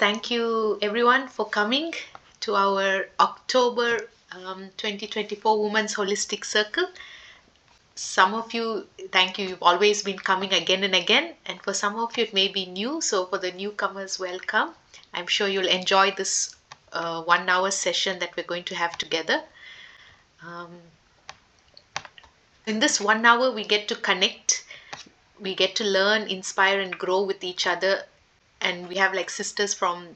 Thank you everyone for coming to our October 2024 Women's Holistic Circle. Some of you, thank you, you've always been coming again and again. And for some of you, it may be new. So for the newcomers, welcome. I'm sure you'll enjoy this 1 hour session that we're going to have together. Um, in this 1 hour, we get to connect, we get to learn, inspire, and grow with each other. And we have like sisters from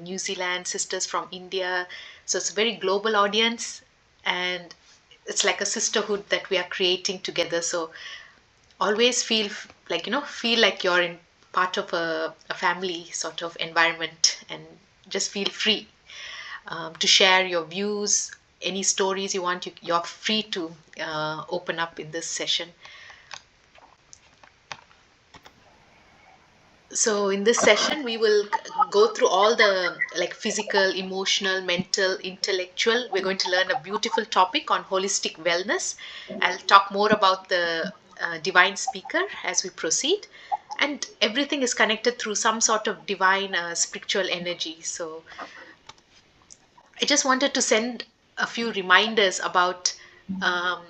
New Zealand, sisters from India. So it's a very global audience, and it's like a sisterhood that we are creating together. So always feel like you're in part of a family sort of environment, and just feel free to share your views, any stories you want. You're free to open up in this session. So in this session, we will go through all the like physical, emotional, mental, intellectual. We're going to learn a beautiful topic on holistic wellness. I'll talk more about the divine speaker as we proceed. And everything is connected through some sort of divine spiritual energy. So I just wanted to send a few reminders about um,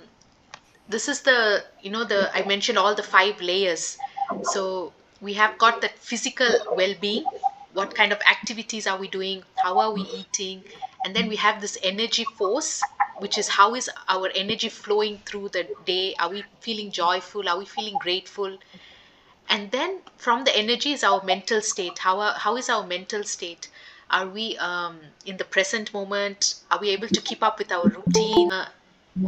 this is the I mentioned all the 5 layers. So we have got that physical well-being. What kind of activities are we doing? How are we eating? And then we have this energy force, which is how is our energy flowing through the day? Are we feeling joyful? Are we feeling grateful? And then from the energy is our mental state. How is our mental state? Are we in the present moment? Are we able to keep up with our routine?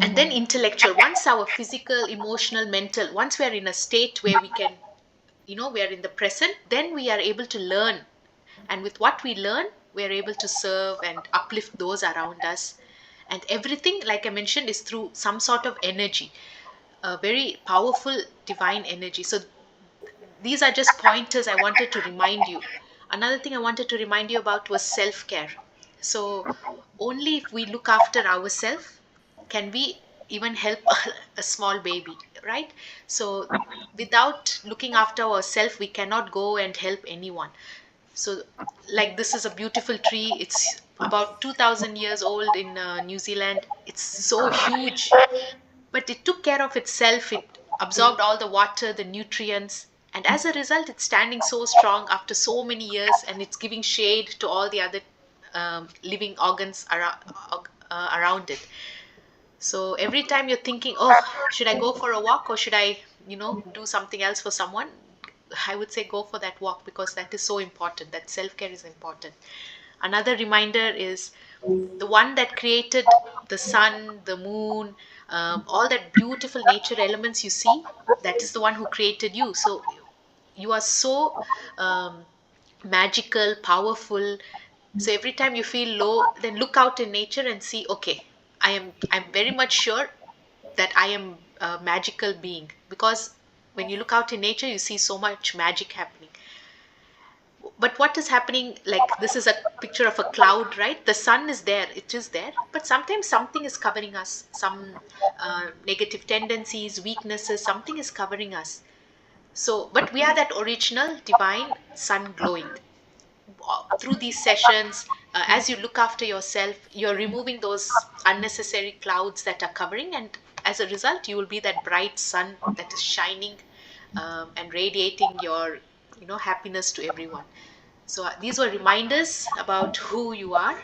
And then intellectual, once our physical, emotional, mental, once we are in a state where we can, we are in the present, then we are able to learn. And with what we learn, we are able to serve and uplift those around us. And everything, like I mentioned, is through some sort of energy, a very powerful divine energy. So these are just pointers I wanted to remind you. Another thing I wanted to remind you about was self care. So, only if we look after ourselves can we even help a small baby, right? So, without looking after ourselves, we cannot go and help anyone. So, like this is a beautiful tree. It's about 2000 years old in New Zealand. It's so huge, but it took care of itself. It absorbed all the water, the nutrients, and as a result, it's standing so strong after so many years, and it's giving shade to all the other living organs around it. So every time you're thinking, oh, should I go for a walk or should I, do something else for someone? I would say go for that walk, because that is so important. That self care is important. Another reminder is the one that created the sun, the moon, all that beautiful nature elements you see, that is the one who created you. So you are so um, magical, powerful. So every time you feel low, then look out in nature and see, okay, I'm very much sure that I am a magical being, because when you look out in nature, you see so much magic happening. But what is happening, like this is a picture of a cloud, right? The sun is there, it is there, but sometimes something is covering us, some negative tendencies, weaknesses, something is covering us. So but we are that original divine sun glowing. Through these sessions, as you look after yourself, you're removing those unnecessary clouds that are covering, and as a result you will be that bright sun that is shining, and radiating your happiness to everyone. So these were reminders about who you are.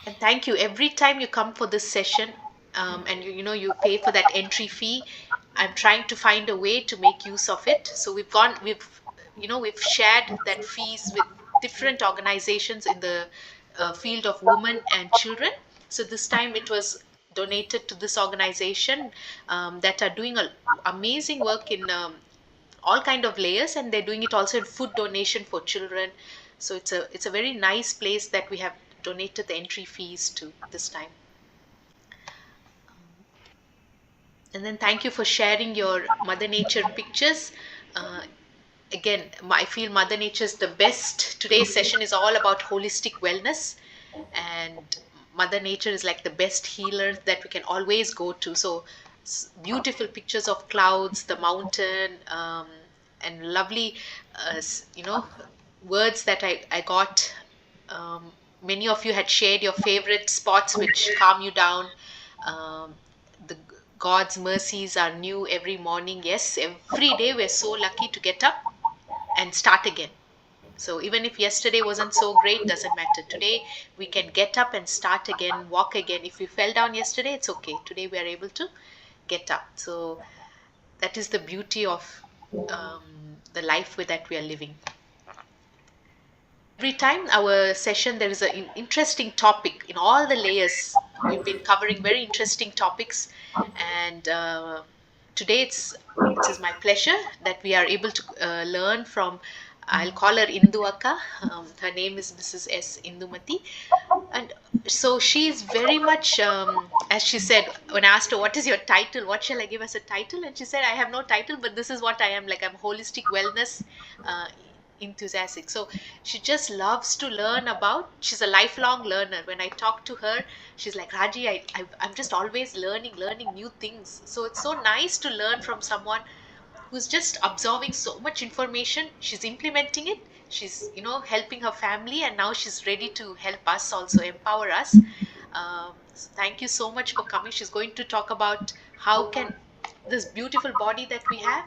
And thank you every time you come for this session, and you pay for that entry fee. I'm trying to find a way to make use of it. So we've shared that fees with different organizations in the field of women and children. So this time it was donated to this organization, that are doing amazing work in all kind of layers, and they're doing it also in food donation for children. So it's a very nice place that we have donated the entry fees to this time. And then thank you for sharing your mother nature pictures. uh, Again, I feel mother nature is the best. Today's session is all about holistic wellness, and mother nature is like the best healer that we can always go to. So beautiful pictures of clouds, the mountain, and lovely uh, s- you know words that I got. Um, Many of you had shared your favorite spots which calm you down. The God's mercies are new every morning. Yes, every day we're so lucky to get up and start again. So even if yesterday wasn't so great, doesn't matter. Today we can get up and start again, walk again. If we fell down yesterday, it's okay. Today we are able to get up. So that is the beauty of the life that we are living. Every time our session, there is an interesting topic in all the layers. We've been covering very interesting topics, and today it is my pleasure that we are able to learn from. I'll call her Indu Akka. Her name is Mrs. S. Indumati, and so she's very much, as she said, when I asked her, what is your title? What shall I give as a title? And she said, I have no title, but this is what I am. Like, I'm holistic wellness uh, enthusiastic. So she just loves to learn about, she's a lifelong learner. When I talk to her, she's like, Raji, I'm just always learning new things. So it's so nice to learn from someone who's just absorbing so much information. She's implementing it. She's, helping her family, and now she's ready to help us also, empower us. So thank you so much for coming. She's going to talk about how can this beautiful body that we have,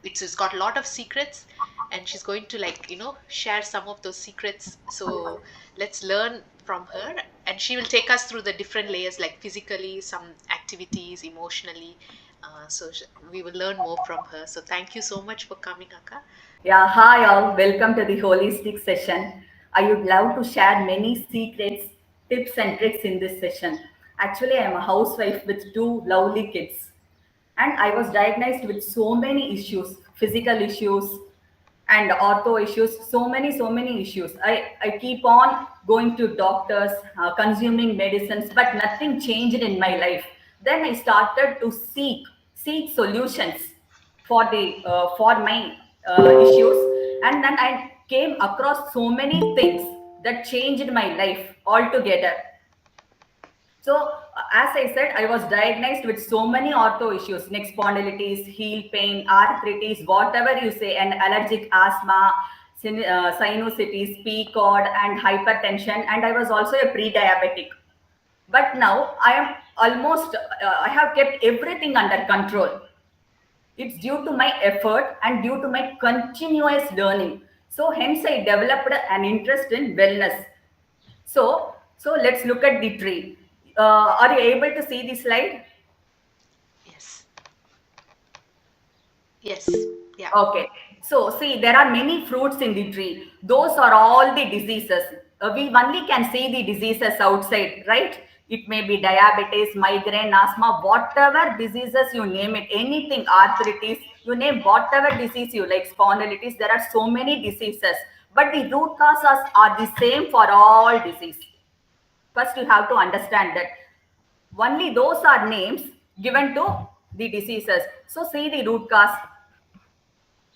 it's got a lot of secrets, and she's going to, like, share some of those secrets. So let's learn from her, and she will take us through the different layers, like physically, some activities, emotionally. We will learn more from her. So thank you so much for coming, Akka. Yeah, hi all. Welcome to the holistic session. I would love to share many secrets, tips, and tricks in this session. Actually, I am a housewife with two lovely kids, and I was diagnosed with so many issues, physical issues, and ortho issues, so many issues. I keep on going to doctors, consuming medicines, but nothing changed in my life. Then I started to seek solutions for my issues, and then I came across so many things that changed my life altogether. So, as I said, I was diagnosed with so many ortho issues, neck spondylitis, heel pain, arthritis, whatever you say, and allergic asthma, sinusitis, PCOD, and hypertension. And I was also a pre-diabetic. But now I am almost, I have kept everything under control. It's due to my effort and due to my continuous learning. So, hence, I developed an interest in wellness. So let's look at the tree. Are you able to see the slide? Yes. Yes. Yeah. Okay. So see, there are many fruits in the tree. Those are all the diseases. We only can see the diseases outside, right? It may be diabetes, migraine, asthma, whatever diseases you name it, anything, arthritis, you name whatever disease you like, spondylitis. There are so many diseases, but the root causes are the same for all disease. First, you have to understand that only those are names given to the diseases. So, see the root cause.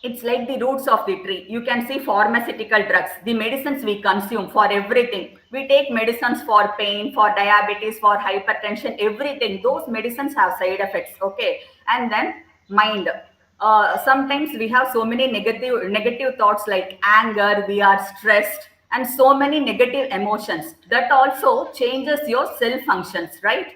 It's like the roots of the tree. You can see pharmaceutical drugs, the medicines we consume for everything. We take medicines for pain, for diabetes, for hypertension, everything. Those medicines have side effects, okay? And then mind. Sometimes we have so many negative thoughts like anger, we are stressed, and so many negative emotions. That also changes your cell functions, right?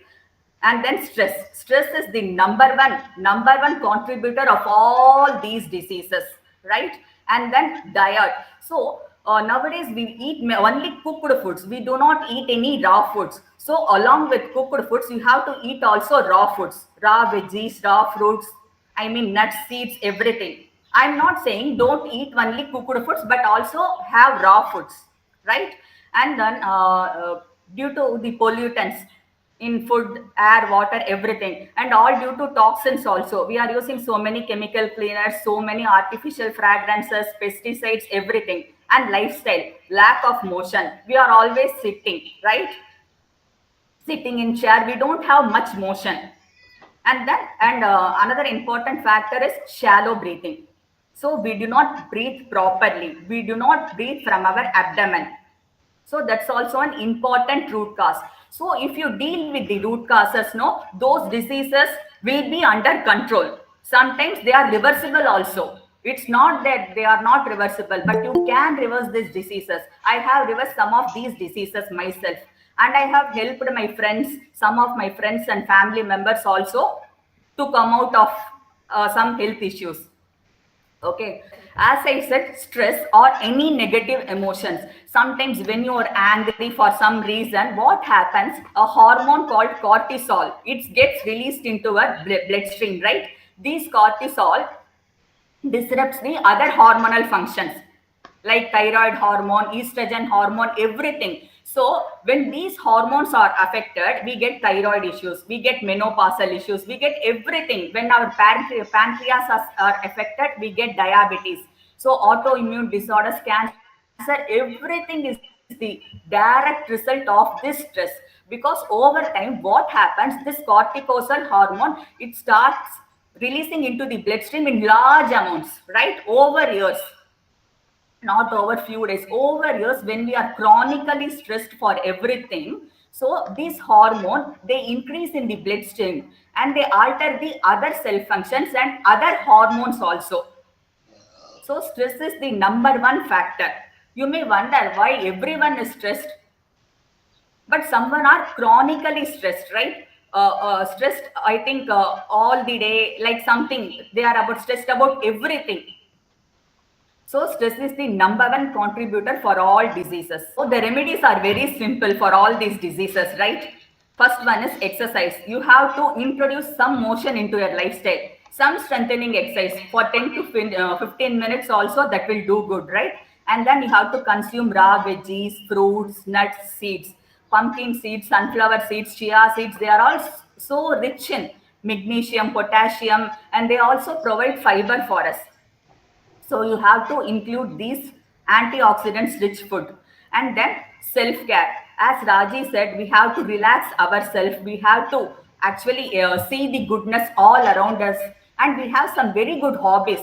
And then stress is the number one contributor of all these diseases, right? And then diet. So nowadays we eat only cooked foods. We do not eat any raw foods. So along with cooked foods, you have to eat also raw foods, raw veggies, raw fruits, I mean nuts, seeds, everything. I'm not saying don't eat only cooked foods, but also have raw foods, right? And then due to the pollutants in food, air, water, everything, and all due to toxins also. We are using so many chemical cleaners, so many artificial fragrances, pesticides, everything, and lifestyle, lack of motion. We are always sitting, right? Sitting in chair, we don't have much motion. And another important factor is shallow breathing. So we do not breathe properly. We do not breathe from our abdomen. So that's also an important root cause. So if you deal with the root causes, those diseases will be under control. Sometimes they are reversible also. It's not that they are not reversible, but you can reverse these diseases. I have reversed some of these diseases myself, and I have helped my friends, some of my friends and family members also, to come out of some health issues. Okay, as I said, stress or any negative emotions. Sometimes, when you are angry for some reason, what happens? A hormone called cortisol, it gets released into our bloodstream, right? These cortisol disrupts the other hormonal functions like thyroid hormone, estrogen hormone, everything. So when these hormones are affected, we get thyroid issues, we get menopausal issues, we get everything. When our pancreas are affected, we get diabetes. So autoimmune disorders, cancer, everything is the direct result of this stress. Because over time, what happens? This cortisol hormone, it starts releasing into the bloodstream in large amounts, right? Over years, not over few days, over years, when we are chronically stressed for everything. So these hormone, they increase in the bloodstream and they alter the other cell functions and other hormones also. So stress is the number one factor. You may wonder why everyone is stressed, but someone are chronically stressed, right? Stressed, I think, all the day, like something, they are about stressed about everything. So stress is the number one contributor for all diseases. So the remedies are very simple for all these diseases, right? First one is exercise. You have to introduce some motion into your lifestyle, some strengthening exercise for 10 to 15 minutes also, that will do good, right? And then you have to consume raw veggies, fruits, nuts, seeds, pumpkin seeds, sunflower seeds, chia seeds. They are all so rich in magnesium, potassium, and they also provide fiber for us. So you have to include these antioxidants rich food. And then self-care. As Raji said, we have to relax ourselves. We have to actually see the goodness all around us. And we have some very good hobbies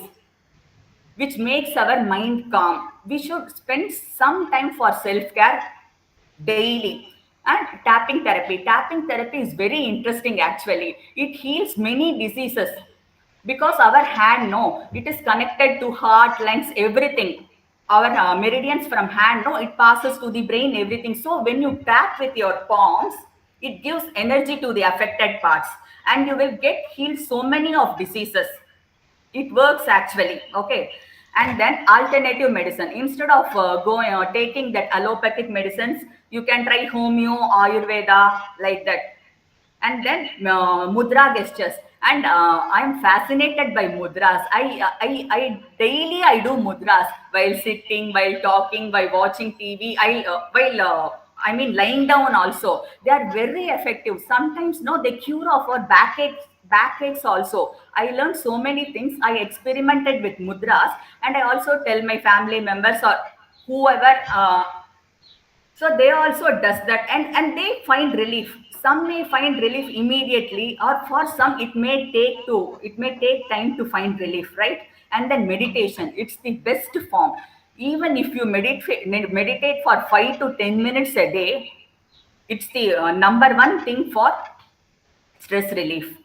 which makes our mind calm. We should spend some time for self-care daily. And tapping therapy. Tapping therapy is very interesting actually. It heals many diseases because our hand, no, it is connected to heart, lungs, everything. Our meridians from hand, no, it passes to the brain, everything. So when you tap with your palms, it gives energy to the affected parts and you will get healed so many of diseases. It works actually. Okay. And then alternative medicine, instead of going taking that allopathic medicines, you can try homeo, ayurveda, like that. And then mudra gestures. And I'm fascinated by mudras. I daily I do mudras while sitting, while talking, while watching TV. While I mean lying down also. They are very effective. Sometimes no, they cure of our backaches also. I learned so many things. I experimented with mudras, and I also tell my family members or whoever. So they also does that, and they find relief. Some may find relief immediately, or for some it may take time to find relief, right? And then meditation, it's the best form. Even if you meditate for 5 to 10 minutes a day, it's the number one thing for stress relief.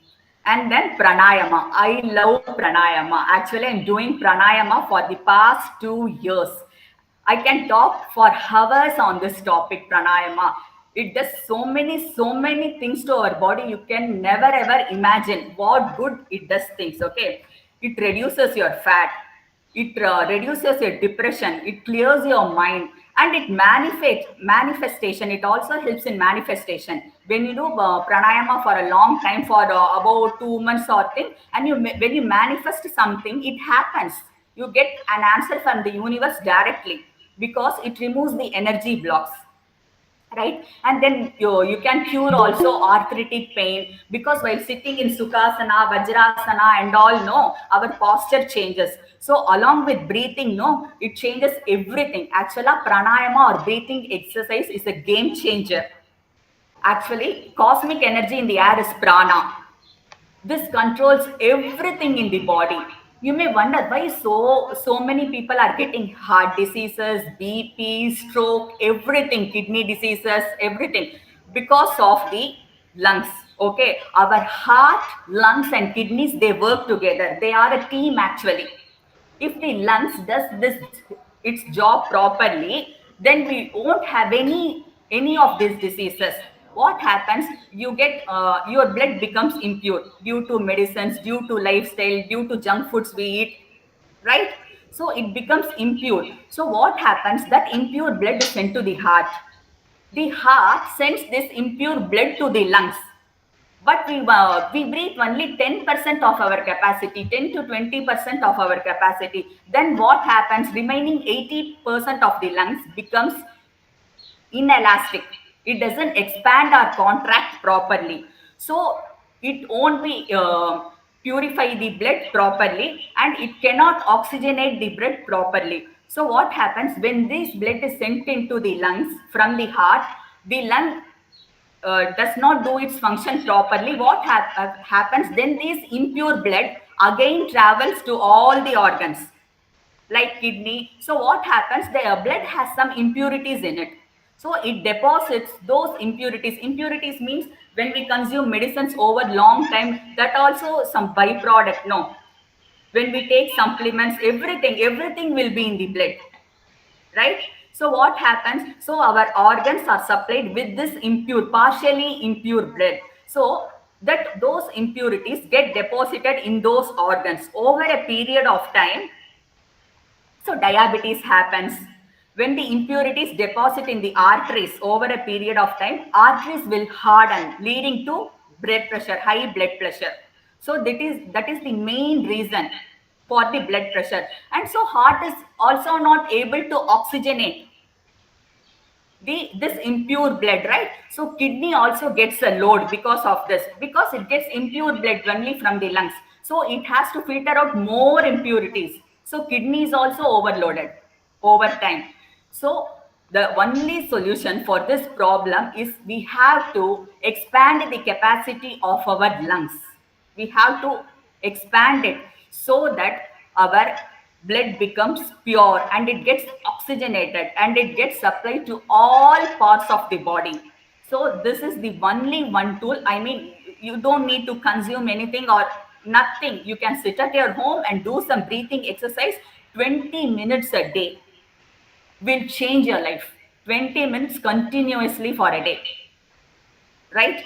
And then pranayama. I love pranayama. Actually, I'm doing pranayama for the past 2 years. I can talk for hours on this topic, pranayama. It does so many things to our body. You can never ever imagine what good it does things. Okay. It reduces your fat, it reduces your depression, it clears your mind, and it manifestation. It also helps in manifestation. When you do pranayama for a long time, for about 2 months or thing, and when you manifest something, it happens. You get an answer from the universe directly because it removes the energy blocks, right? And then you can cure also arthritic pain, because while sitting in sukhasana, vajrasana, and all, no, our posture changes. So along with breathing, no, it changes everything. Actually, pranayama or breathing exercise is a game changer. Actually, cosmic energy in the air is prana. This controls everything in the body. You may wonder why so many people are getting heart diseases, BP, stroke, everything, kidney diseases, everything, because of the lungs. Okay, our heart, lungs, and kidneys, they work together. They are a team actually. If the lungs does this its job properly, then we won't have any of these diseases. What happens? You get your blood becomes impure due to medicines, due to lifestyle, due to junk foods we eat, right? So it becomes impure. So what happens? That impure blood is sent to the heart. The heart sends this impure blood to the lungs, but we breathe only 10% of our capacity, 10 to 20% of our capacity. Then what happens? Remaining 80% of the lungs becomes inelastic. It doesn't expand or contract properly. So it won't be purify the blood properly, and it cannot oxygenate the blood properly. So what happens when this blood is sent into the lungs from the heart? The lung does not do its function properly. What happens then? This impure blood again travels to all the organs like kidney. So what happens? The blood has some impurities in it. So it deposits those impurities. Impurities means when we consume medicines over long time, that also some byproduct. No, when we take supplements, everything will be in the blood, right? So what happens? So our organs are supplied with this impure, partially impure blood. So that those impurities get deposited in those organs over a period of time. So diabetes happens when the impurities deposit in the arteries over a period of time. Arteries will harden, leading to blood pressure, high blood pressure. So that is the main reason for the blood pressure. And so heart is also not able to oxygenate this impure blood, right? So kidney also gets a load because of this, because it gets impure blood only from the lungs. So it has to filter out more impurities. So kidney is also overloaded over time. So the only solution for this problem is we have to expand the capacity of our lungs. We have to expand it so that our blood becomes pure and it gets oxygenated and it gets supplied to all parts of the body. So this is the only one tool. I mean, you don't need to consume anything or nothing. You can sit at your home and do some breathing exercise. 20 minutes a day will change your life. 20 minutes continuously for a day, right?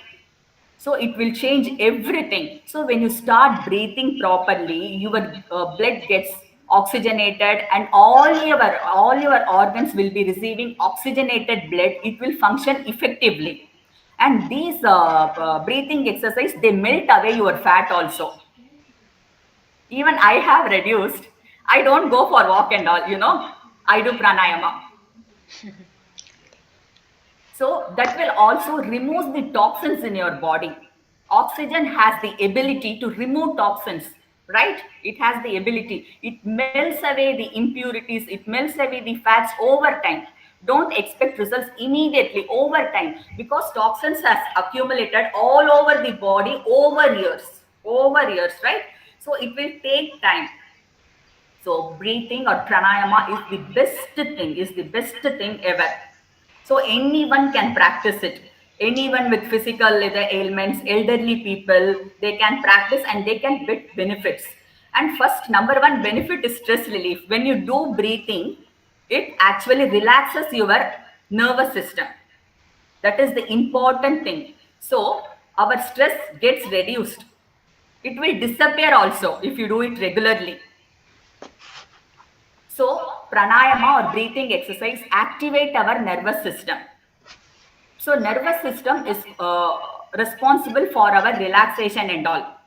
So it will change everything. So when you start breathing properly, your blood gets oxygenated and all your organs will be receiving oxygenated blood. It will function effectively. And these breathing exercise, they melt away your fat also. Even I have reduced. I don't go for walk and all. I do pranayama. So that will also remove the toxins in your body. Oxygen has the ability to remove toxins, right? It has the ability. It melts away the impurities, it melts away the fats over time. Don't expect results immediately, over time, because toxins has accumulated all over the body over years, right? So it will take time. So breathing or pranayama is the best thing ever. So anyone can practice it. Anyone with physical ailments, elderly people, they can practice and they can get benefits. And first, number one benefit is stress relief. When you do breathing, it actually relaxes your nervous system. That is the important thing. So our stress gets reduced. It will disappear also if you do it regularly. So pranayama or breathing exercise activate our nervous system. So nervous system is responsible for our relaxation and all.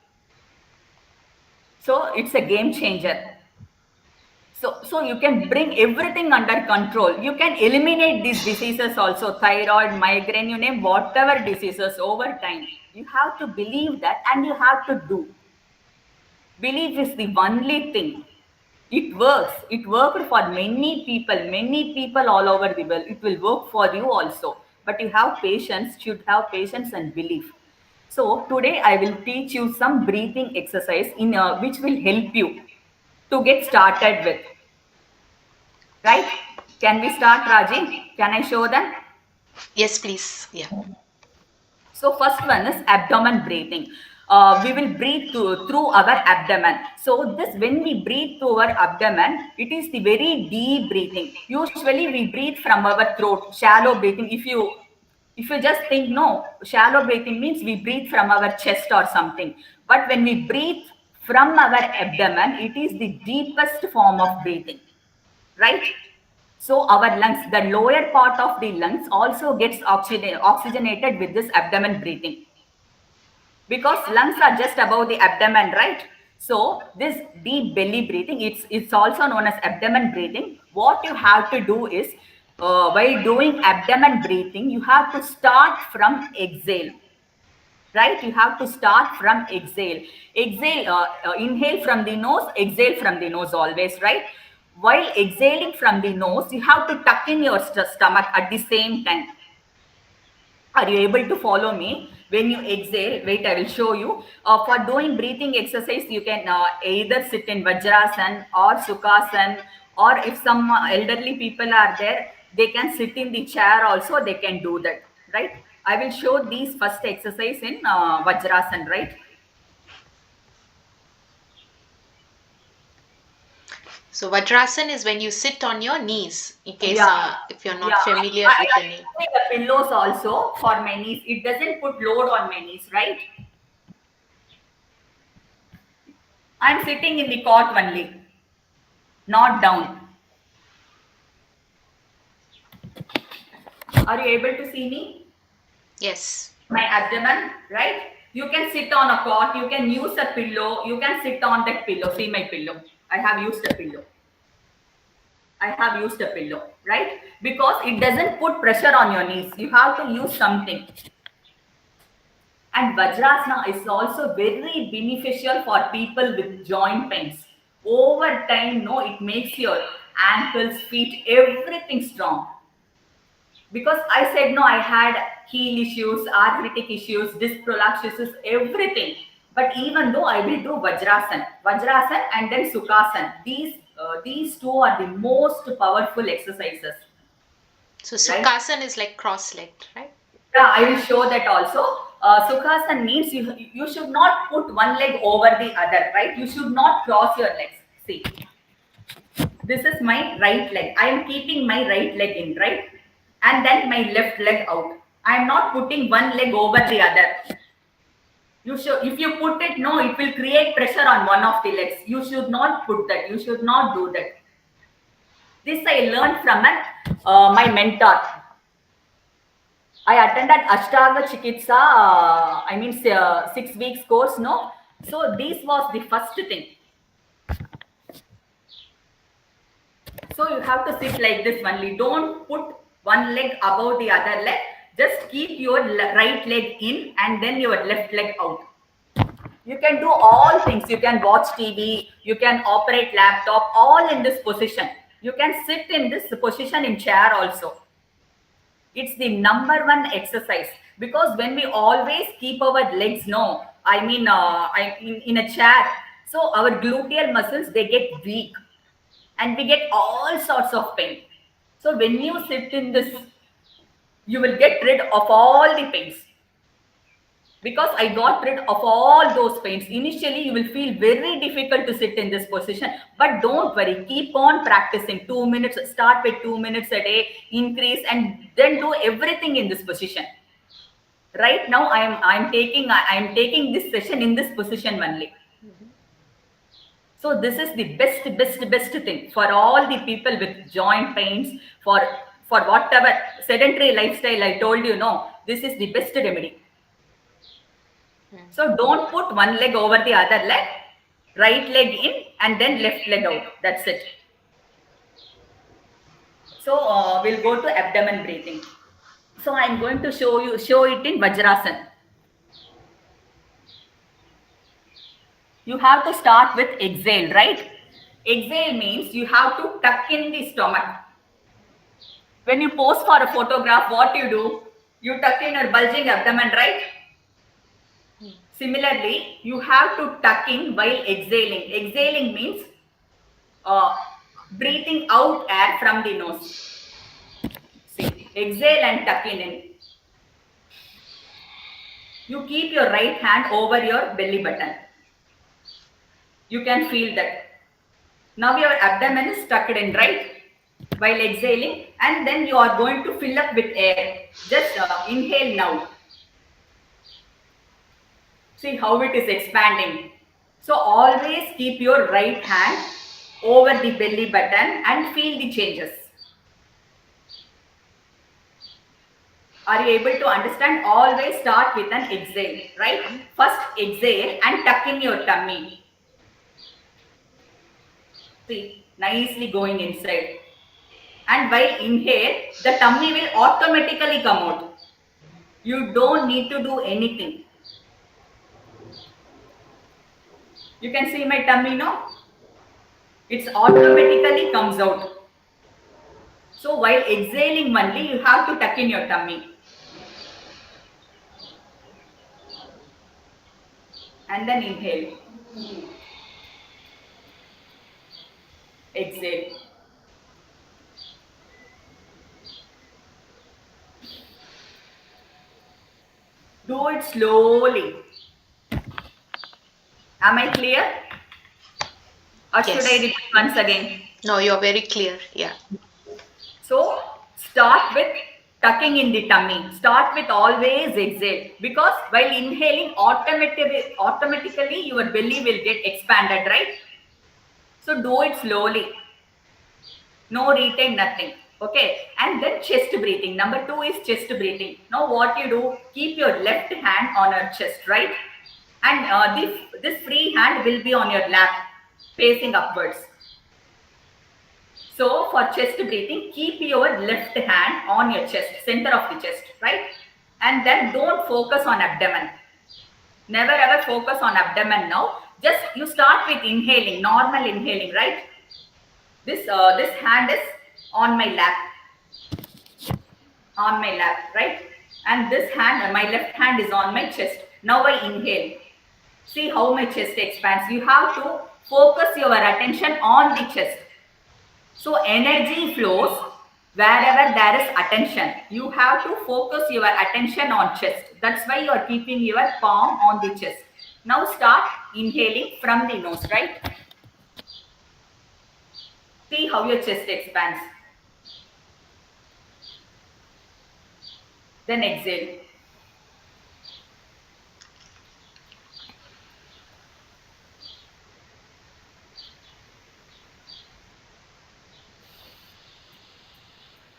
So it's a game changer. So you can bring everything under control. You can eliminate these diseases also, thyroid, migraine, you name whatever diseases over time. You have to believe that and you have to do. Belief is the only thing. It works. It worked for many people all over the world. It will work for you also. But you have patience, should have patience and belief. So today I will teach you some breathing exercise in which will help you to get started with. Right? Can we start, Raji? Can I show them? Yes, please. Yeah. So first one is abdomen breathing. we will breathe through our abdomen. So this, when we breathe through our abdomen, it is the very deep breathing. Usually we breathe from our throat, shallow breathing. If you just think, no, shallow breathing means we breathe from our chest or something. But when we breathe from our abdomen, it is the deepest form of breathing, right? So our lungs, the lower part of the lungs also gets oxygenated with this abdomen breathing, because lungs are just above the abdomen, right? So this deep belly breathing, it's also known as abdomen breathing. What you have to do is, while doing abdomen breathing, you have to start from exhale, right? You have to start from exhale. Exhale, inhale from the nose, exhale from the nose always, right? While exhaling from the nose, you have to tuck in your stomach at the same time. Are you able to follow me? When you exhale, wait, I will show you. For doing breathing exercise, you can either sit in Vajrasan or Sukhasan, or if some elderly people are there, they can sit in the chair also, they can do that, right? I will show these first exercise in Vajrasan, right? So Vajrasan is when you sit on your knees, in case Yeah, if you're yeah. not familiar with I the name. take the pillows also for my knees. It doesn't put load on my knees, right? I'm sitting in the cot only, not down. Are you able to see me? Yes. My abdomen, right? You can sit on a cot, you can use a pillow, you can sit on that pillow. See my pillow. I have used a pillow. I have used a pillow, right? Because it doesn't put pressure on your knees. You have to use something. And Vajrasana is also very beneficial for people with joint pains. Over time, no, it makes your ankles, feet, everything strong. Because I said no, I had heel issues, arthritic issues, disc prolapses, everything. But even though I will do Vajrasan and then Sukhasan, these two are the most powerful exercises, So right? Sukhasan is like cross-legged, right? Yeah, I will show that also. Sukhasan means you should not put one leg over the other, right? You should not cross your legs. See, this is my right leg. I am keeping my right leg in, right? And then my left leg out. I am not putting one leg over the other. You should, if you put it, no, it will create pressure on one of the legs. You should not put that. You should not do that. This I learned from my mentor. I attended Ashtanga Chikitsa, 6 weeks course, no? So this was the first thing. So you have to sit like this only. Don't put one leg above the other leg. Just keep your right leg in and then your left leg out. You can do all things. You can watch TV. You can operate laptop. All in this position. You can sit in this position in chair also. It's the number one exercise, because when we always keep our legs, no, in a chair, so our gluteal muscles, they get weak and we get all sorts of pain. So when you sit in this, you will get rid of all the pains, because I got rid of all those pains. Initially, you will feel very difficult to sit in this position, but don't worry. Keep on practicing. 2 minutes, start with 2 minutes a day, increase, and then do everything in this position. Right now, I'm taking this session in this position only. So this is the best thing for all the people with joint pains, for whatever sedentary lifestyle I told you. No, this is the best remedy. So don't put one leg over the other leg, right leg in and then left leg out. That's it. So we'll go to abdomen breathing. So I'm going to show it in Vajrasan. You have to start with exhale, right? Exhale means you have to tuck in the stomach. When you pose for a photograph, what you do? You tuck in your bulging abdomen, right? Similarly, you have to tuck in while exhaling. Exhaling means uh, breathing out air from the nose. See, exhale and tuck in. You keep your right hand over your belly button. You can feel that. Now your abdomen is tucked in, right? While exhaling, and then you are going to fill up with air. Just inhale now. See how it is expanding. So always keep your right hand over the belly button and feel the changes. Are you able to understand? Always start with an exhale, right? First exhale and tuck in your tummy. See, nicely going inside. And while inhale, the tummy will automatically come out. You don't need to do anything. You can see my tummy now. It's automatically comes out. So while exhaling only, you have to tuck in your tummy. And then inhale. Exhale. Do it slowly. Am I clear? Or should I Yes. repeat once again? No, you're very clear. Yeah. So start with tucking in the tummy. Start with always exhale, because while inhaling, automatically your belly will get expanded, right? So do it slowly. No retain, nothing. Okay. And then chest breathing. Number 2 is chest breathing. Now what you do, keep your left hand on your chest, right? And this free hand will be on your lap, facing upwards. So for chest breathing, keep your left hand on your chest, center of the chest, right? And then don't focus on abdomen. Never ever focus on abdomen now. Just you start with inhaling, normal inhaling, right? This hand is on my lap, right? And this hand, my left hand is on my chest. Now I inhale. See how my chest expands. You have to focus your attention on the chest. So energy flows wherever there is attention. You have to focus your attention on chest. That's why you are keeping your palm on the chest. Now start inhaling from the nose, right? See how your chest expands. Then exhale.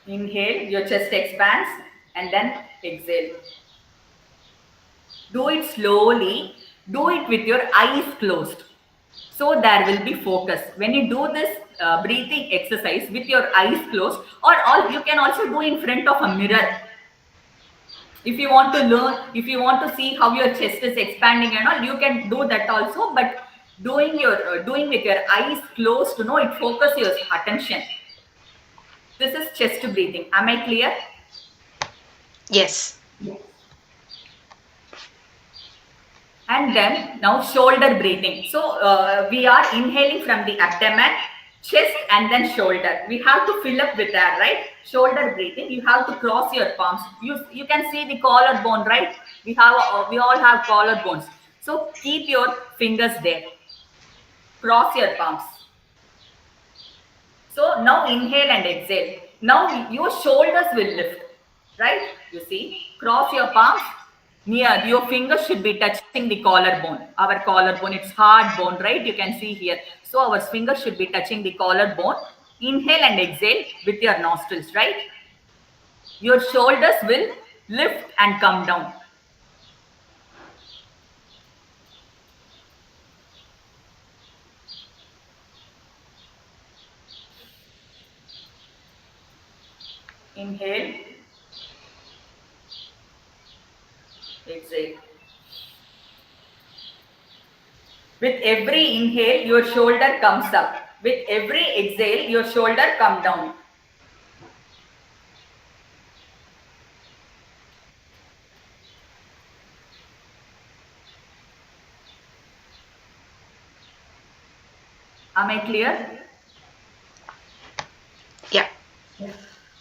Inhale, your chest expands, and then exhale. Do it slowly. Do it with your eyes closed. So there will be focus. When you do this breathing exercise with your eyes closed, or you can also do in front of a mirror. If you want to learn, if you want to see how your chest is expanding and all, you can do that also. But doing with your eyes closed, it focus your attention. This is chest breathing. Am I clear? Yes. And then now shoulder breathing. So we are inhaling from the abdomen, chest, and then shoulder. We have to fill up with air, right? Shoulder breathing. You have to cross your palms. You can see the collarbone, right? We all have collarbones. So keep your fingers there. Cross your palms. So now inhale and exhale. Now your shoulders will lift, right? You see, cross your palms. Near your fingers should be touching the collarbone. Our collarbone, it's hard bone, right? You can see here. So our fingers should be touching the collarbone. Inhale and exhale with your nostrils, right? Your shoulders will lift and come down. Inhale. Exhale. With every inhale, your shoulder comes up. With every exhale, your shoulder comes down. Am I clear? Yeah.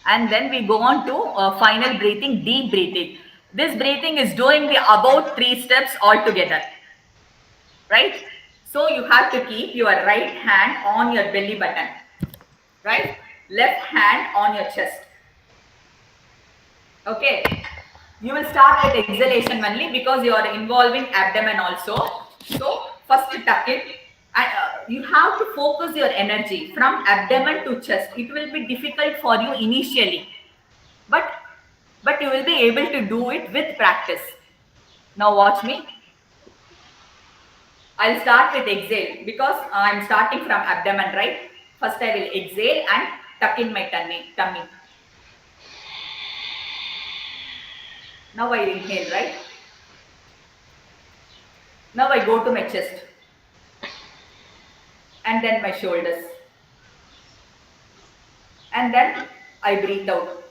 And then we go on to final breathing, deep breathing. This breathing is doing the about 3 steps altogether, right? So you have to keep your right hand on your belly button, right? Left hand on your chest. Okay. You will start with exhalation only because you are involving abdomen also. So first tuck in, and you have to focus your energy from abdomen to chest. It will be difficult for you initially, but you will be able to do it with practice. Now watch me. I'll start with exhale because I'm starting from abdomen, right? First I will exhale and tuck in my tummy. Now I inhale, right? Now I go to my chest and then my shoulders. And then I breathe out.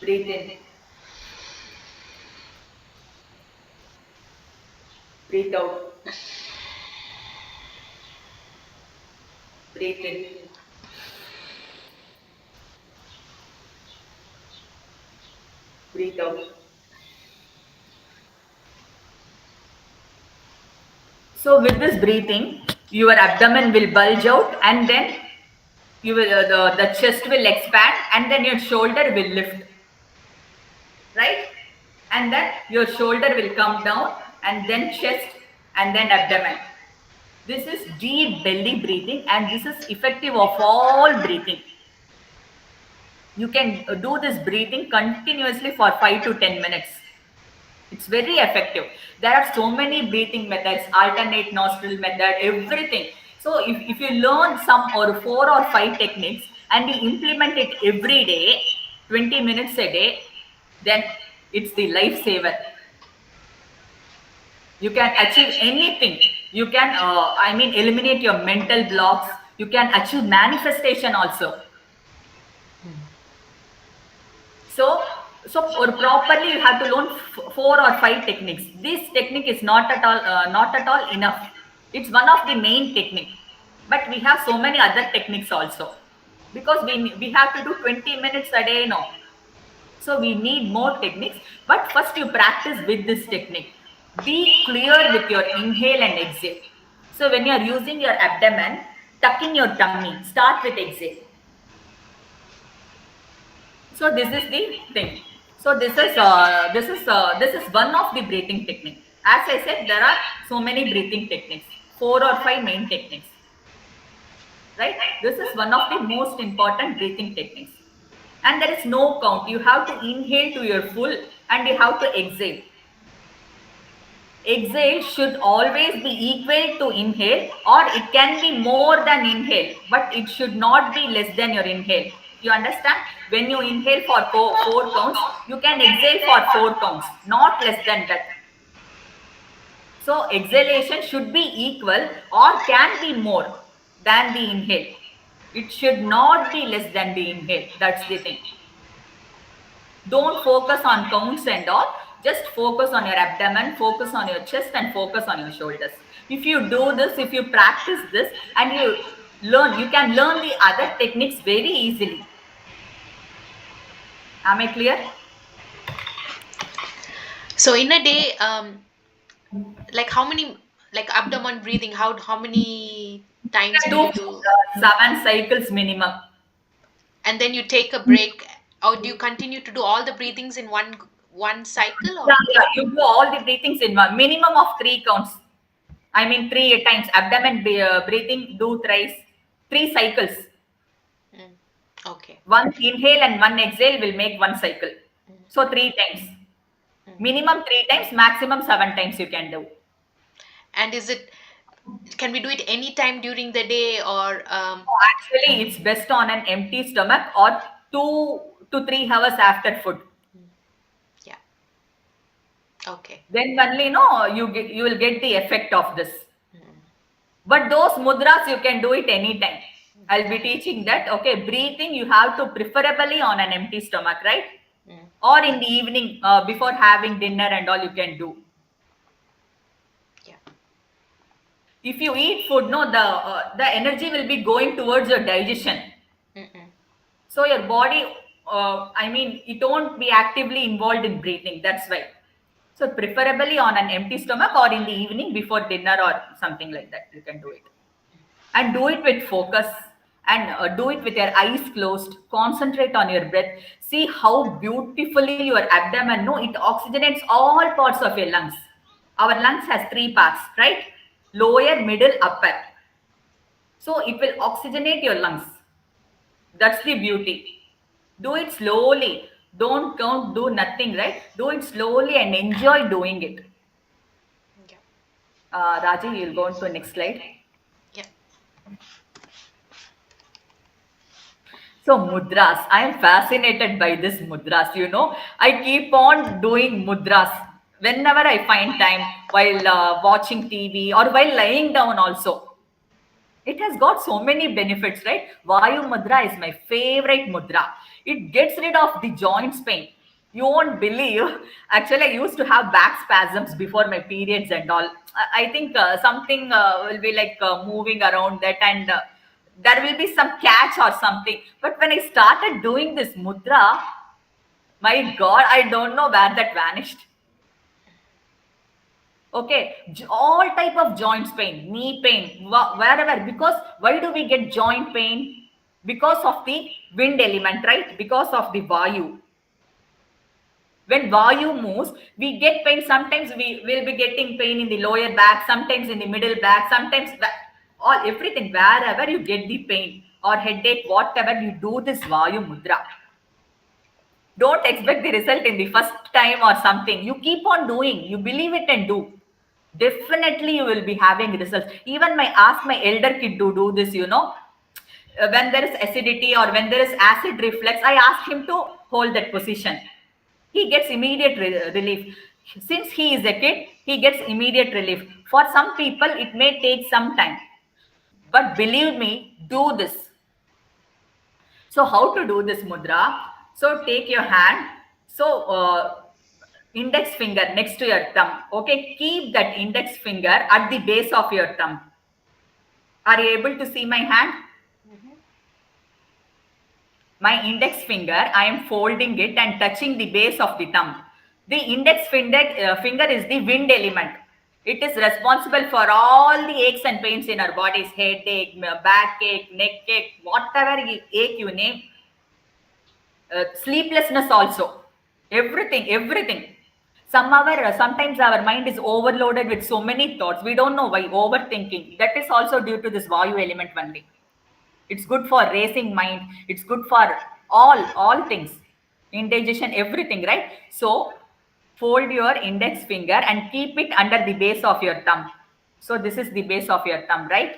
Breathe in. Breathe out. Breathe in. Breathe out. So with this breathing, your abdomen will bulge out and then you will the chest will expand and then your shoulder will lift, right? And then your shoulder will come down and then chest and then abdomen. This is deep belly breathing and this is effective of all breathing. You can do this breathing continuously for 5 to 10 minutes. It's very effective. There are so many breathing methods, alternate nostril method, everything. So if you learn some or 4 or 5 techniques and you implement it every day, 20 minutes a day, then it's the lifesaver. You can achieve anything. You can, eliminate your mental blocks. You can achieve manifestation also. So, or properly you have to learn 4 or 5 techniques. This technique is not at all enough. It's one of the main technique, but we have so many other techniques also because we have to do 20 minutes a day. No, so we need more techniques. But first you practice with this technique. Be clear with your inhale and exhale. So when you are using your abdomen, tuck in your tummy. Start with exhale. So this is the thing. So this is one of the breathing technique. As I said, there are so many breathing techniques, 4 or 5 main techniques, right? This is one of the most important breathing techniques, and there is no count. You have to inhale to your full and you have to exhale. Exhale should always be equal to inhale, or it can be more than inhale, but it should not be less than your inhale. You understand? When you inhale for 4 counts, you can exhale for 4 counts, not less than that. So exhalation should be equal or can be more than the inhale. It should not be less than the inhale. That's the thing. Don't focus on counts and all. Just focus on your abdomen, focus on your chest, and focus on your shoulders. If you do this, if you practice this, and you can learn the other techniques very easily. Am I clear? So in a day, like how many, like abdomen breathing, how many times You do can you do do? 7 cycles minimum. And then you take a break, or do you continue to do all the breathings in one cycle, Yeah, or? yeah. You do all the breathings in one minimum of 3 counts. I mean 3 times abdomen breathing. Do thrice, 3 cycles. Mm, okay. One inhale and one exhale will make one cycle. Mm, So 3 times. mm. Minimum 3 times, maximum 7 times you can do. And can we do it any time during the day, or Actually, it's best on an empty stomach or 2 to 3 hours after food. mm, yeah, okay. Then only no, you will get the effect of this. Mm, But those mudras you can do it anytime. I'll be teaching that. Okay, breathing you have to preferably on an empty stomach, right? mm, Or in the evening before having dinner and all you can do. yeah. If you eat food, no, the energy will be going towards your digestion. Mm-mm, So your body I mean, it won't be actively involved in breathing. That's why. So preferably on an empty stomach or in the evening before dinner or something like that, you can do it. And do it with focus, and do it with your eyes closed. Concentrate on your breath. See how beautifully your abdomen, no, it oxygenates all parts of your lungs. Our lungs has three parts, right? Lower, middle, upper. So it will oxygenate your lungs. That's the beauty. Do it slowly. Don't do nothing, right? Do it slowly and enjoy doing it. Yeah. Raji, you'll go on to next slide. Yeah. So mudras, I am fascinated by this mudras. You know, I keep on doing mudras whenever I find time while watching TV or while lying down also. It has got so many benefits, right? Vayu mudra is my favorite mudra. It gets rid of the joints pain. You won't believe. Actually, I used to have back spasms before my periods and all. I think something will be like moving around that, and there will be some catch or something. But when I started doing this mudra, my God, I don't know where that vanished. Okay, all type of joints pain, knee pain, wherever. Because why do we get joint pain? Because of the wind element, right? Because of the vayu. When vayu moves, we get pain. Sometimes we will be getting pain in the lower back, sometimes in the middle back, sometimes all everything. Wherever you get the pain or headache, whatever, you do this vayu mudra. Don't expect the result in the first time or something. You keep on doing. You believe it and do. Definitely, you will be having results. Even my ask my elder kid to do this. You know, when there is acidity or when there is acid reflux, I ask him to hold that position. He gets immediate relief. Since he is a kid, he gets immediate relief. For some people, it may take some time, but believe me, do this. So how to do this mudra? So take your hand. So index finger next to your thumb. Okay, keep that index finger at the base of your thumb. Are you able to see my hand? Mm-hmm. My index finger, I am folding it and touching the base of the thumb. The index finger is the wind element. It is responsible for all the aches and pains in our bodies, headache, backache, neck ache, whatever ache you name, sleeplessness also, everything. Sometimes our mind is overloaded with so many thoughts. We don't know why overthinking. That is also due to this vayu element only. It's good for racing mind. It's good for all things, indigestion, everything, right? So fold your index finger and keep it under the base of your thumb. So this is the base of your thumb, right?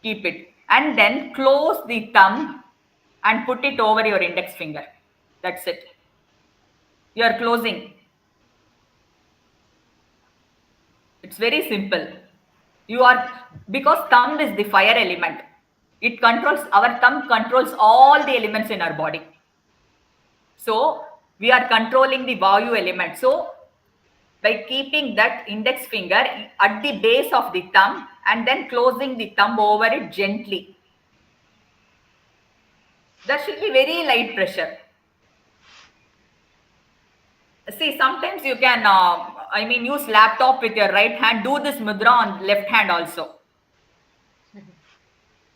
Keep it, and then close the thumb and put it over your index finger. That's it. You are closing. It's very simple. You are, because thumb is the fire element. It controls, our thumb controls all the elements in our body. So we are controlling the vayu element. So by keeping that index finger at the base of the thumb and then closing the thumb over it gently, there should be very light pressure. See, sometimes you can, use laptop with your right hand. Do this mudra on left hand also.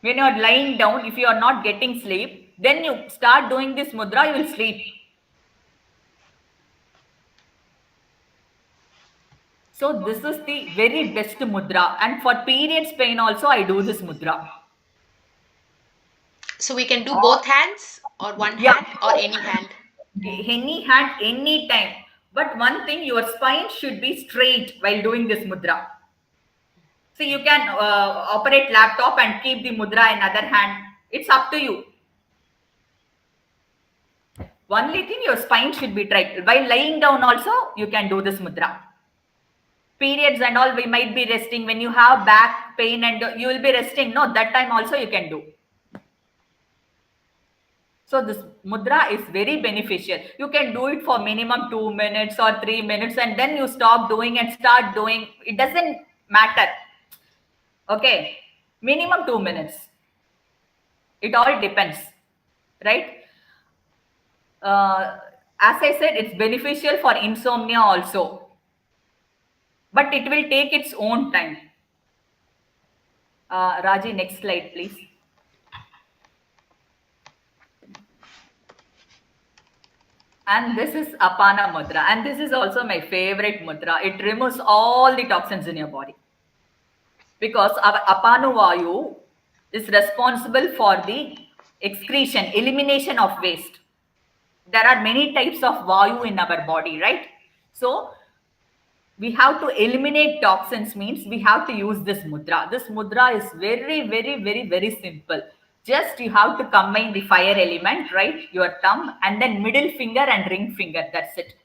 When you are lying down, if you are not getting sleep, then you start doing this mudra, you will sleep. So this is the very best mudra. And for periods pain also, I do this mudra. So we can do both hands or one Yeah, hand or any hand. any hand, any time. But one thing, your spine should be straight while doing this mudra. So you can operate laptop and keep the mudra in other hand. It's up to you. Only thing, your spine should be straight. While lying down also, you can do this mudra. Periods and all, we might be resting. When you have back pain and you will be resting, no, that time also you can do. So this mudra is very beneficial. You can do it for minimum 2 minutes or 3 minutes, and then you stop doing and start doing. It doesn't matter. Okay, minimum 2 minutes. It all depends, right? uh, as I said, it's beneficial for insomnia also, but it will take its own time. Raji, next slide, please. And this is Apana Mudra. And this is also my favorite mudra. It removes all the toxins in your body. Because our Apanu Vayu is responsible for the excretion, elimination of waste. There are many types of Vayu in our body, right? So we have to eliminate toxins means we have to use this mudra. This mudra is very, very, very, very simple. Just you have to combine the fire element, right? Your thumb and then middle finger and ring finger. That's it.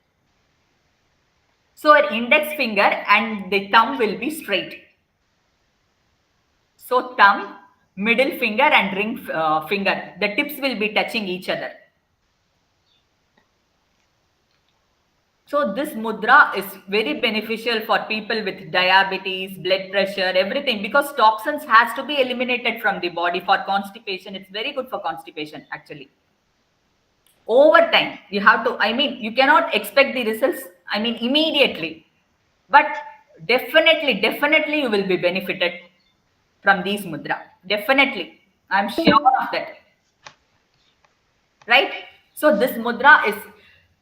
So our index finger and the thumb will be straight. So thumb, middle finger and ring finger, the tips will be touching each other. So this mudra is very beneficial for people with diabetes, blood pressure, everything, because toxins has to be eliminated from the body. For constipation, it's very good for constipation actually. Over time, you have to, I mean, you cannot expect the results, I mean, immediately, but definitely you will be benefited from these mudra. Definitely. I'm sure of that. Right? So this mudra is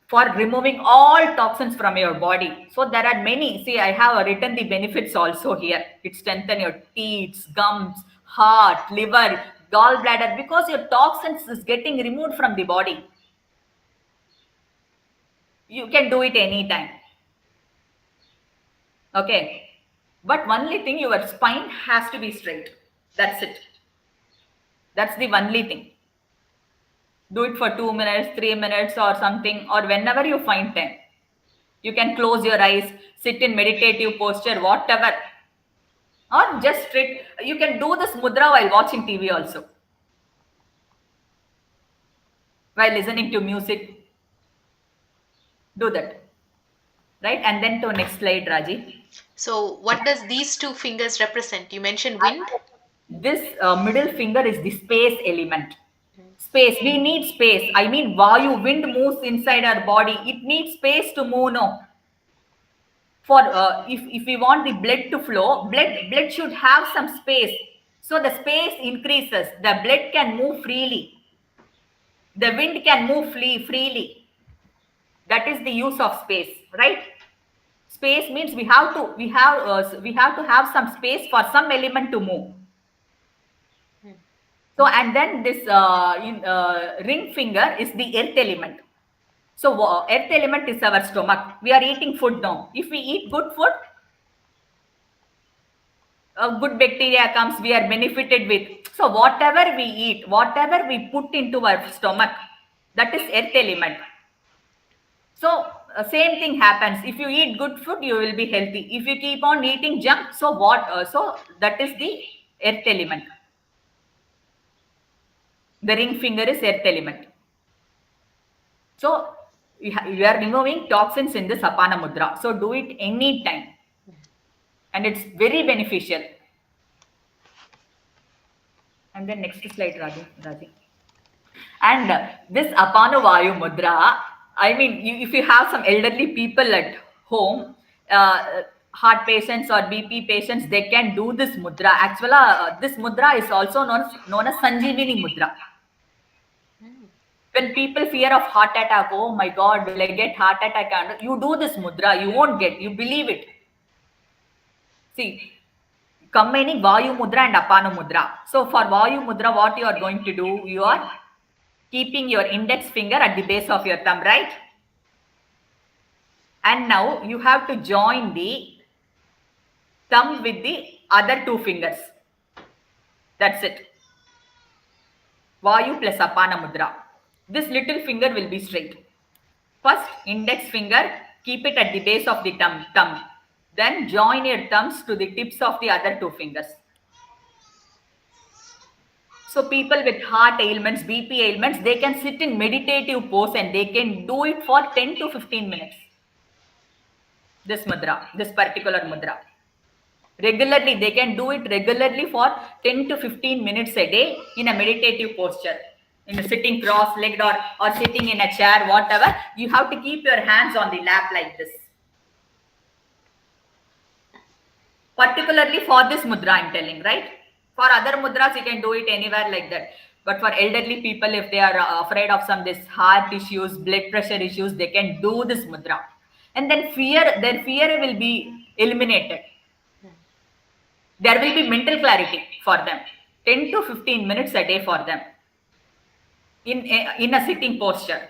for removing all toxins from your body. So there are many. See, I have written the benefits also here. It strengthens your teeth, gums, heart, liver, gallbladder, because your toxins is getting removed from the body. You can do it anytime. Okay. But only thing, your spine has to be straight. That's it. That's the only thing. Do it for 2 minutes, 3 minutes, or something, or whenever you find time. You can close your eyes, sit in meditative posture, whatever. Or just straight. You can do this mudra while watching TV also. While listening to music. Do that. Right? And then to next slide, Raji. So, what does these two fingers represent? You mentioned wind. This middle finger is the space element. Space. We need space. I mean, Vayu, wind moves inside our body. It needs space to move, no? For if we want the blood to flow, blood should have some space. So the space increases. The blood can move freely. The wind can move freely. That is the use of space, right? Space means we have to have some space for some element to move. So and then this ring finger is the earth element. So earth element is our stomach. We are eating food now. If we eat good food, good bacteria comes, we are benefited with. So whatever we eat, whatever we put into our stomach, that is earth element. So same thing happens. If you eat good food, you will be healthy. If you keep on eating junk, so what? So that is the earth element. The ring finger is earth element. So you are removing toxins in this Apana Mudra. So do it anytime. And it's very beneficial. And then next slide, Raji. And this Apana Vayu Mudra, I mean, if you have some elderly people at home, heart patients or BP patients, they can do this mudra. Actually, this mudra is also known as Sanjeevani Mudra. When people fear of heart attack, oh my God, will I get heart attack? And you do this mudra, you won't get, you believe it. See, combining Vayu Mudra and Apana Mudra. So for Vayu Mudra, what you are going to do, you are keeping your index finger at the base of your thumb, right? And now you have to join the thumb with the other two fingers. That's it. Vayu plus Apana Mudra. This little finger will be straight. First, index finger, keep it at the base of the thumb. Then join your thumbs to the tips of the other two fingers. So people with heart ailments, BP ailments, they can sit in meditative pose and they can do it for 10 to 15 minutes. This mudra, this particular mudra. Regularly, they can do it regularly for 10 to 15 minutes a day in a meditative posture. in sitting cross-legged or sitting in a chair, whatever, you have to keep your hands on the lap like this. Particularly for this mudra, I'm telling, right? For other mudras, you can do it anywhere like that. But for elderly people, if they are afraid of some this heart issues, blood pressure issues, they can do this mudra. And then their fear will be eliminated. There will be mental clarity for them. 10 to 15 minutes a day for them in a sitting posture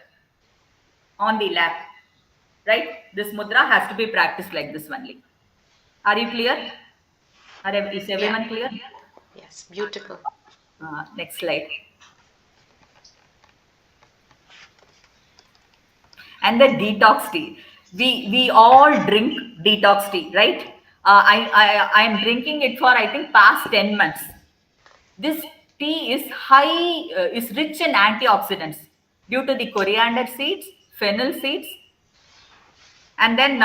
on the lap, right? This mudra has to be practiced like this only. Are you clear? Is Yeah. everyone clear? Yes. Beautiful. Next slide. And the detox tea. We all drink detox tea, right? I am drinking it for I think past 10 months. This tea is rich in antioxidants due to the coriander seeds, fennel seeds, and then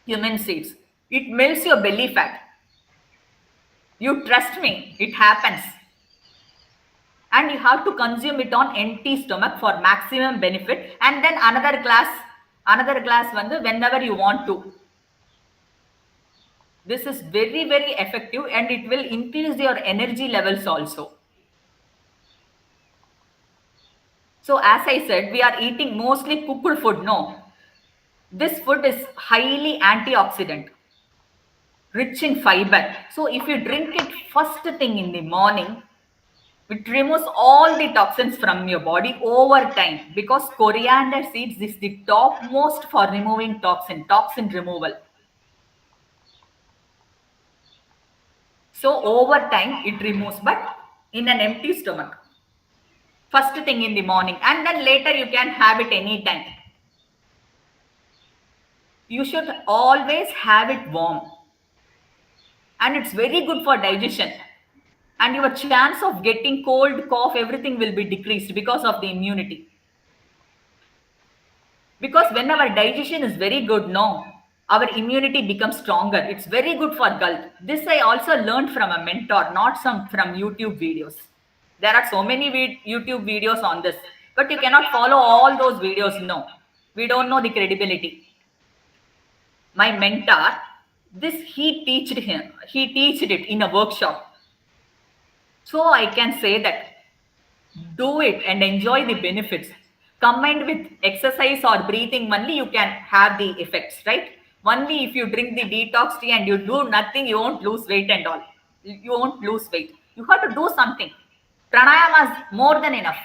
cumin seeds. It melts your belly fat. You trust me, it happens. And you have to consume it on empty stomach for maximum benefit. And then another glass whenever you want to. This is very, very effective and it will increase your energy levels also. So as I said, we are eating mostly cooked food. No, this food is highly antioxidant, rich in fiber. So if you drink it first thing in the morning, it removes all the toxins from your body over time because coriander seeds is the topmost for removing toxin removal. So over time it removes, but in an empty stomach. First thing in the morning, and then later you can have it anytime. You should always have it warm. And it's very good for digestion. And your chance of getting cold, cough, everything will be decreased because of the immunity. Because when our digestion is very good, no, our immunity becomes stronger. It's very good for gut. This I also learned from a mentor, not some from YouTube videos. There are so many YouTube videos on this, but you cannot follow all those videos. No, we don't know the credibility. My mentor, this he teached it in a workshop. So I can say that do it and enjoy the benefits. Combined with exercise or breathing, only you can have the effects, right? Only if you drink the detox tea and you do nothing, you won't lose weight and all. You won't lose weight. You have to do something. Pranayama is more than enough.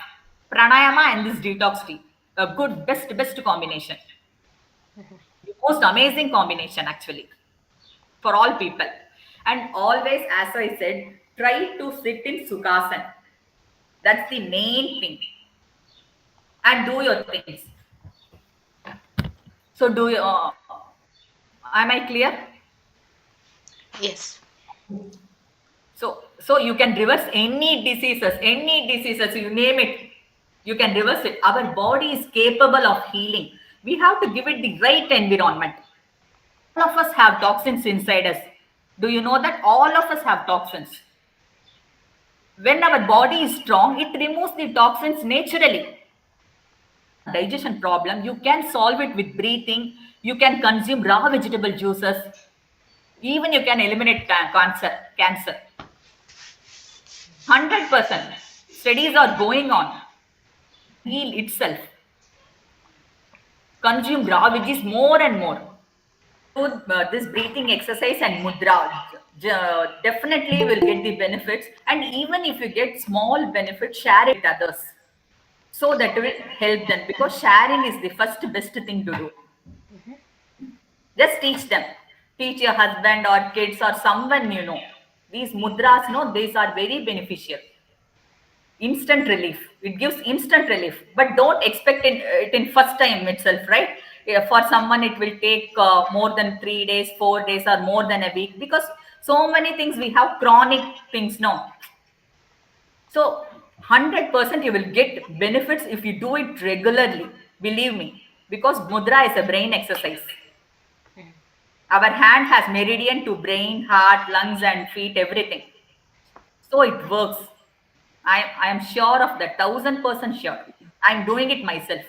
Pranayama and this detox tea, a good, best combination. The most amazing combination actually for all people. And always, as I said, try to sit in Sukhasana. That's the main thing. And do your things. So do you, am I clear? Yes. So you can reverse any diseases, you name it, you can reverse it. Our body is capable of healing. We have to give it the right environment. All of us have toxins inside us. Do you know that all of us have toxins? When our body is strong, it removes the toxins naturally. Digestion problem, you can solve it with breathing. You can consume raw vegetable juices. Even you can eliminate cancer. 100%. Studies are going on. Heal itself. Consume raw veggies more and more. Do this breathing exercise and mudra. Definitely will get the benefits. And even if you get small benefits, share it with others. So that will help them because sharing is the first best thing to do. Just teach them. Teach your husband or kids or someone you know. These mudras, no, these are very beneficial. Instant relief. It gives instant relief, but don't expect it in first time itself, right? Yeah, for someone, it will take more than 3 days, 4 days, or more than a week because so many things we have chronic things now. So 100% you will get benefits if you do it regularly. Believe me, because mudra is a brain exercise. Our hand has meridian to brain, heart, lungs, and feet, everything. So it works. I am sure of that, 1000% sure. I'm doing it myself.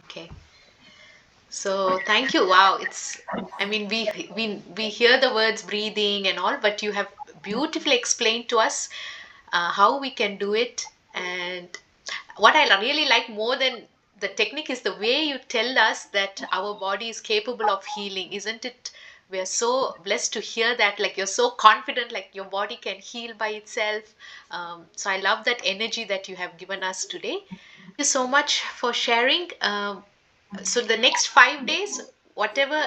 Okay. So thank you. Wow, it's, I mean, we hear the words breathing and all, but you have beautifully explained to us how we can do it. And what I really like more than the technique is the way you tell us that our body is capable of healing, isn't it? We are so blessed to hear that. Like, you're so confident, like your body can heal by itself. So I love that energy that you have given us today. You so much for sharing. So the next 5 days, whatever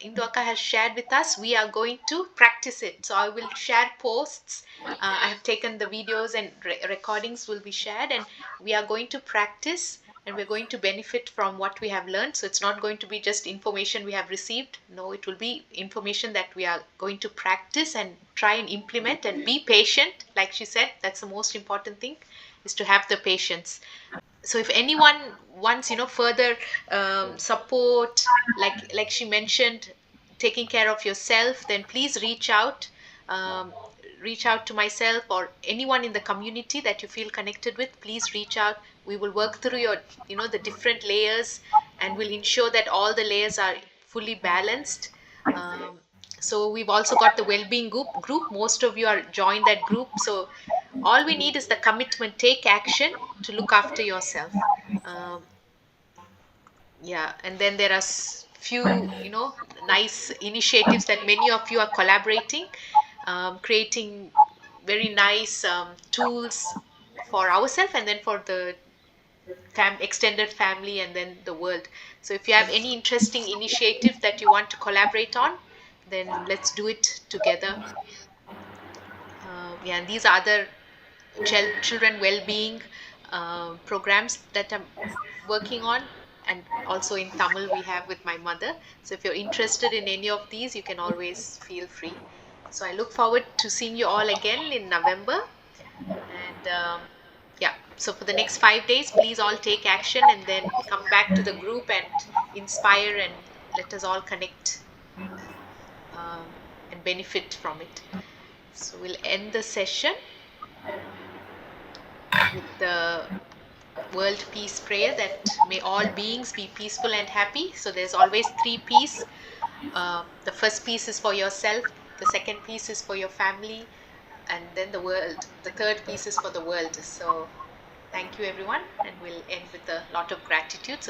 Indoka has shared with us, we are going to practice it. So I will share posts. I have taken the videos and recordings will be shared, and we are going to practice, and we're going to benefit from what we have learned. So it's not going to be just information we have received. No, it will be information that we are going to practice and try and implement, and be patient. Like she said, that's the most important thing, is to have the patience. So if anyone wants, further support, like she mentioned, taking care of yourself, then please um, reach out to myself or anyone in the community that you feel connected with. Please reach out. We will work through your, the different layers, and we'll ensure that all the layers are fully balanced. um, so we've also got the well-being group. Most of you are joined that group. So all we need is the commitment. Take action to look after yourself. um, yeah, and then there are few, nice initiatives that many of you are collaborating, creating very nice tools for ourselves, and then for the extended family, and then the world. So if you have any interesting initiative that you want to collaborate on, then let's do it together. Yeah, and these are other children well-being programs that I'm working on, and also in Tamil we have with my mother. So if you're interested in any of these, you can always feel free. So I look forward to seeing you all again in November. And yeah, so for the next 5 days, please all take action, and then come back to the group and inspire, and let us all connect and benefit from it. So we'll end the session with the world peace prayer, that may all beings be peaceful and happy. So there's always three peace. The first piece is for yourself, the second piece is for your family, and then the world. The third piece is for the world. So thank you, everyone, and we'll end with a lot of gratitude. So